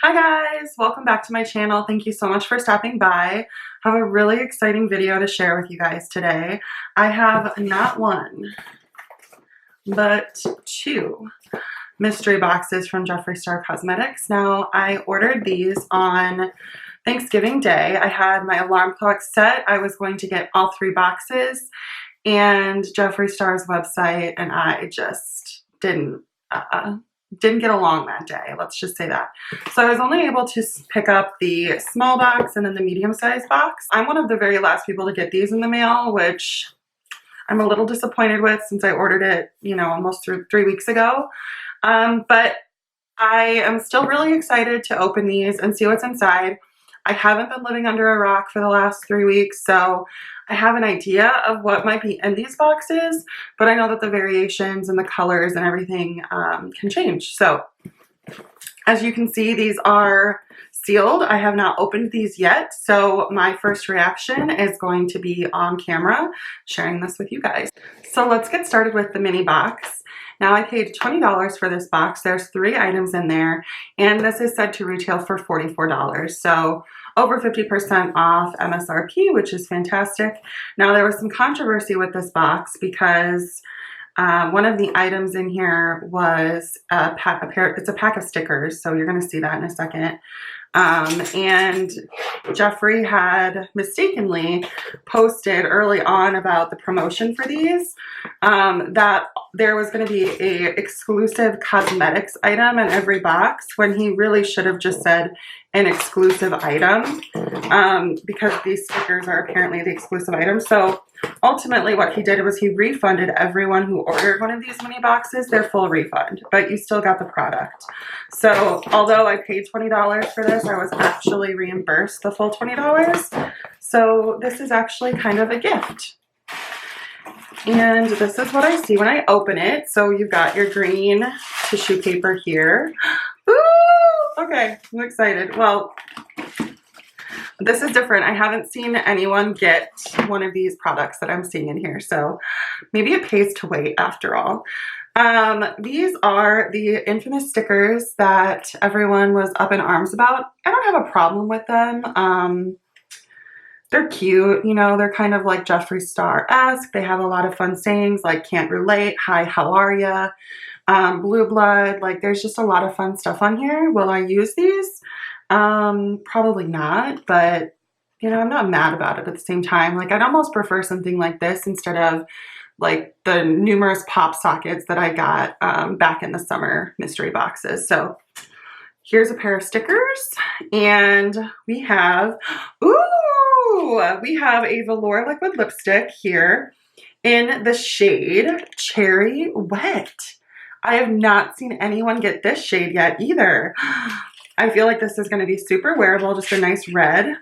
Hi guys, welcome back to my channel. Thank you so much for stopping by. I have a really exciting video to share with you guys today. I have not one, but two mystery boxes from Jeffree Star Cosmetics. Now, I ordered these on Thanksgiving Day. I had my alarm clock set. I was going to get all three boxes, and Jeffree Star's website and I just didn't get along that day. Let's just say that. So I was only able to pick up the small box and then the medium-sized box. I'm one of the very last people to get these in the mail, which I'm a little disappointed with since I ordered it, almost 3 weeks ago. But I am still really excited to open these and see what's inside. I haven't been living under a rock for the last 3 weeks, so I have an idea of what might be in these boxes, but I know that the variations and the colors and everything can change. So as you can see, these are sealed. I have not opened these yet, so my first reaction is going to be on camera, sharing this with you guys. So let's get started with the mini box. Now I paid $20 for this box. There's 3 items in there, and this is said to retail for $44. So over 50% off MSRP, which is fantastic. Now there was some controversy with this box because one of the items in here was it's a pack of stickers. So you're going to see that in a second. And Jeffree had mistakenly posted early on about the promotion for these, that there was going to be a exclusive cosmetics item in every box, when he really should have just said an exclusive item, because these stickers are apparently the exclusive item. So ultimately what he did was he refunded everyone who ordered one of these mini boxes their full refund, but you still got the product. So although I paid $20 for this, I was actually reimbursed the full $20. So this is actually kind of a gift. And this is what I see when I open it. So you've got your green tissue paper here. Ooh, okay, I'm excited. Well, this is different. I haven't seen anyone get one of these products that I'm seeing in here, so maybe it pays to wait after all. These are the infamous stickers that everyone was up in arms about. I don't have a problem with them. They're cute, they're kind of like Jeffree Star-esque. They have a lot of fun sayings like "can't relate," "hi, how are ya," "blue blood." Like, there's just a lot of fun stuff on here. Will I use these? Probably not, but I'm not mad about it at the same time. Like, I'd almost prefer something like this instead of like the numerous pop sockets that I got back in the summer mystery boxes. So here's a pair of stickers, and we have, we have a Velour liquid lipstick here in the shade Cherry Wet. I have not seen anyone get this shade yet either. I feel like this is going to be super wearable, just a nice red.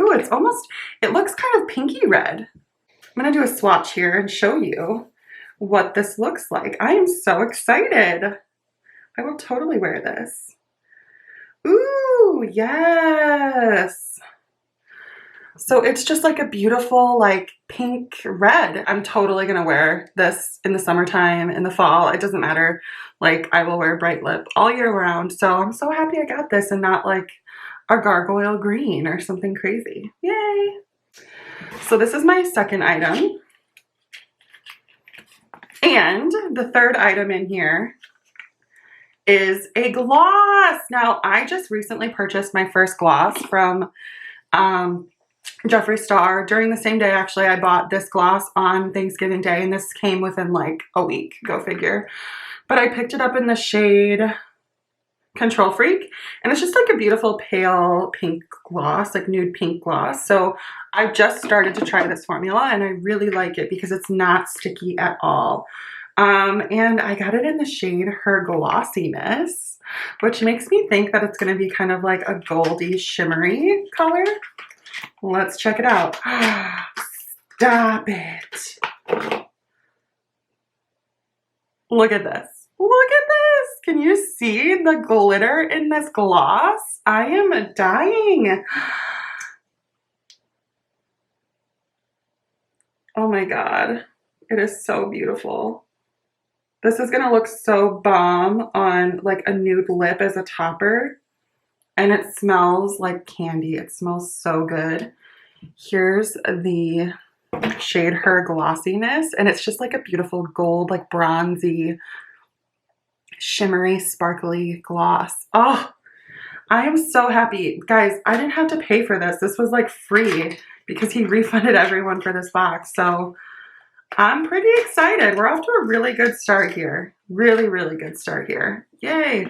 Ooh, it looks kind of pinky red. I'm going to do a swatch here and show you what this looks like. I am so excited. I will totally wear this. Ooh, yes. So it's just like a beautiful, like, pink red. I'm totally gonna wear this in the summertime, in the fall. It doesn't matter. Like, I will wear bright lip all year round. So I'm so happy I got this and not like a gargoyle green or something crazy. Yay. So this is my second item. And the third item in here is a gloss. Now, I just recently purchased my first gloss from Jeffree Star. During the same day, actually, I bought this gloss on Thanksgiving Day, and this came within like a week, go figure. But I picked it up in the shade Control Freak, and it's just like a beautiful pale pink gloss, like nude pink gloss. So I've just started to try this formula, and I really like it because it's not sticky at all. And I got it in the shade Her Glossiness, which makes me think that it's going to be kind of like a goldy shimmery color. Let's check it out. Stop it. Look at this. Look at this. Can you see the glitter in this gloss? I am dying. Oh my God. It is so beautiful. This is going to look so bomb on like a nude lip as a topper. and it smells like candy. It smells so good. Here's the shade Her Glossiness, and it's just like a beautiful gold, like bronzy, shimmery, sparkly gloss. Oh, I am so happy. Guys, I didn't have to pay for this. This was like free because he refunded everyone for this box. So I'm pretty excited. We're off to a really good start here. Really, really good start here. Yay.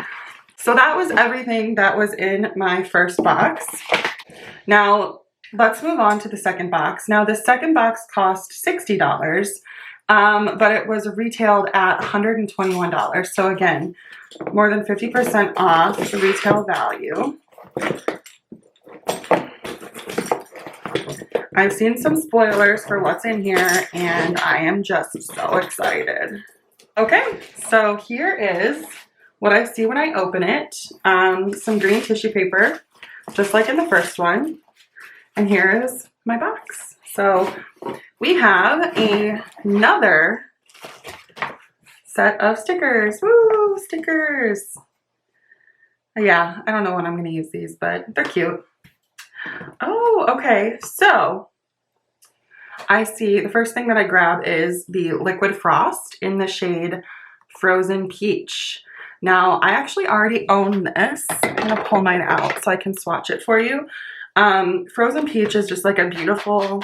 So that was everything that was in my first box. Now, let's move on to the second box. Now, the second box cost $60, but it was retailed at $121. So again, more than 50% off the retail value. I've seen some spoilers for what's in here, and I am just so excited. Okay, so here is what I see when I open it. Some green tissue paper, just like in the first one. And here is my box. So we have another set of stickers. Woo, stickers. Yeah, I don't know when I'm going to use these, but they're cute. Oh, okay. So I see the first thing that I grab is the Liquid Frost in the shade Frozen Peach. Now, I actually already own this. I'm going to pull mine out so I can swatch it for you. Frozen Peach is just like a beautiful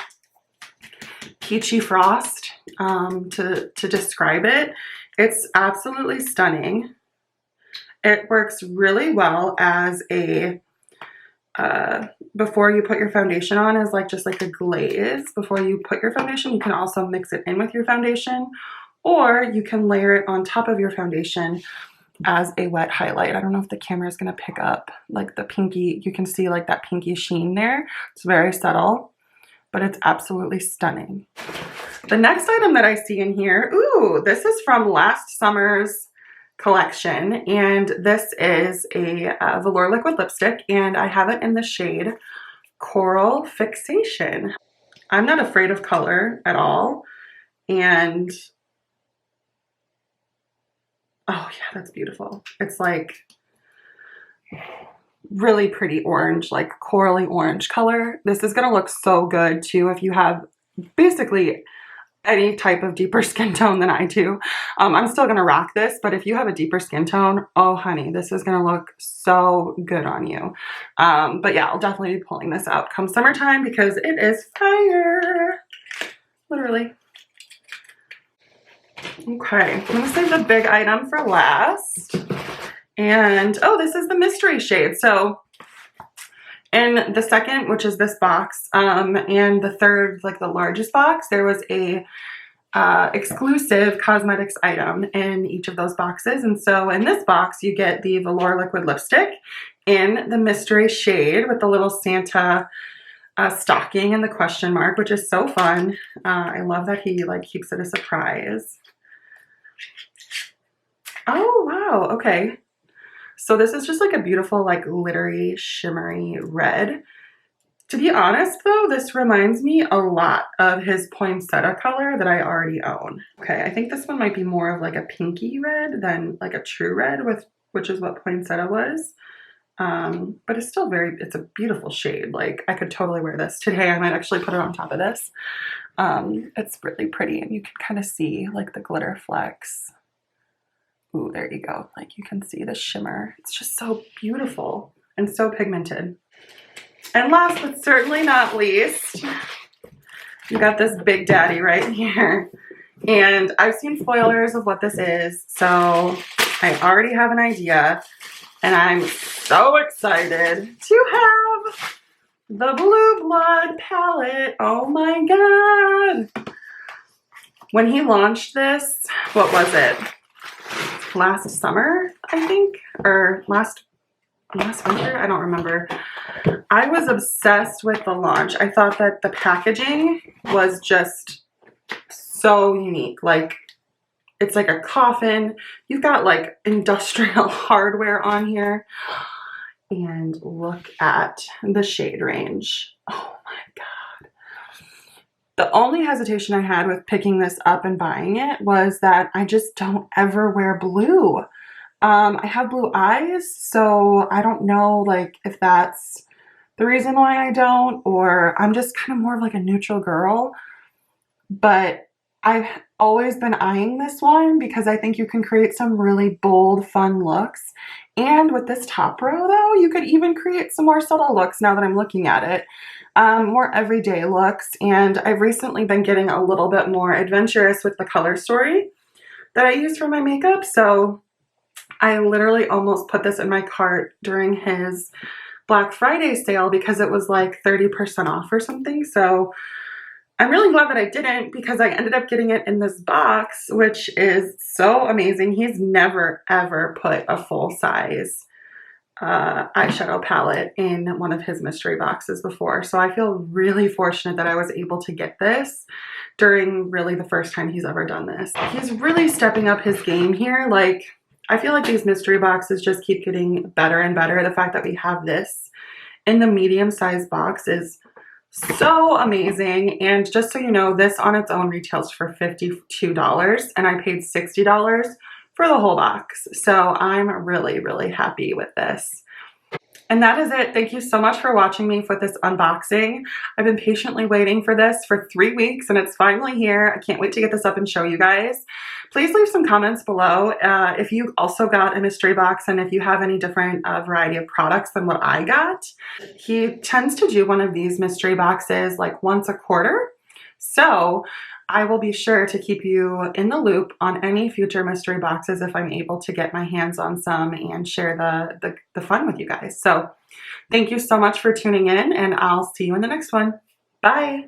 peachy frost to describe it. It's absolutely stunning. It works really well as a before you put your foundation on, as like just like a glaze. Before you put your foundation, you can also mix it in with your foundation, or you can layer it on top of your foundation as a wet highlight. I don't know if the camera is going to pick up like the pinky. You can see like that pinky sheen there. It's very subtle, but it's absolutely stunning. The next item that I see in here, ooh, this is from last summer's collection, and this is a Velour liquid lipstick, and I have it in the shade Coral Fixation. I'm not afraid of color at all, and oh yeah, that's beautiful. It's like really pretty orange, like corally orange color. This is gonna look so good too if you have basically any type of deeper skin tone than I do. I'm still gonna rock this, but if you have a deeper skin tone, oh honey, this is gonna look so good on you. But yeah, I'll definitely be pulling this out come summertime because it is fire, literally. Okay, I'm gonna save the big item for last. And oh, this is the mystery shade. So in the second, which is this box, and the third, like the largest box, there was a exclusive cosmetics item in each of those boxes. And so in this box, you get the Velour liquid lipstick in the mystery shade with the little Santa stocking and the question mark, which is so fun. I love that he like keeps it a surprise. Oh, wow. Okay. So this is just like a beautiful, like glittery, shimmery red. To be honest though, this reminds me a lot of his poinsettia color that I already own. Okay, I think this one might be more of like a pinky red than like a true red, which is what poinsettia was. But it's still it's a beautiful shade. Like I could totally wear this today. I might actually put it on top of this. It's really pretty, and you can kind of see like the glitter flecks. Ooh, there you go. Like you can see the shimmer. It's just so beautiful and so pigmented. And last but certainly not least, you got this big daddy right here. And I've seen spoilers of what this is, so I already have an idea. And I'm so excited to have the Blue Blood palette. Oh my god. When he launched this, what was it? Last summer, I think, or last winter, I don't remember. I was obsessed with the launch. I thought that the packaging was just so unique. Like it's like a coffin. You've got like industrial hardware on here, and look at the shade range. Oh my god. The only hesitation I had with picking this up and buying it was that I just don't ever wear blue. I have blue eyes, so I don't know like if that's the reason why I don't, or I'm just kind of more of like a neutral girl. But I've always been eyeing this one because I think you can create some really bold, fun looks. And with this top row though, you could even create some more subtle looks now that I'm looking at it. More everyday looks. And I've recently been getting a little bit more adventurous with the color story that I use for my makeup. So I literally almost put this in my cart during his Black Friday sale because it was like 30% off or something. So I'm really glad that I didn't because I ended up getting it in this box, which is so amazing. He's never ever put a full size eyeshadow palette in one of his mystery boxes before. So I feel really fortunate that I was able to get this during really the first time he's ever done this. He's really stepping up his game here. Like, I feel like these mystery boxes just keep getting better and better. The fact that we have this in the medium-sized box is so amazing. And just so you know, this on its own retails for $52 and I paid $60 for the whole box. So I'm really, really happy with this. And that is it. Thank you so much for watching me for this unboxing. I've been patiently waiting for this for 3 weeks and it's finally here. I can't wait to get this up and show you guys. Please leave some comments below if you also got a mystery box and if you have any different variety of products than what I got. He tends to do one of these mystery boxes like once a quarter. So I will be sure to keep you in the loop on any future mystery boxes if I'm able to get my hands on some and share the fun with you guys. So thank you so much for tuning in and I'll see you in the next one. Bye.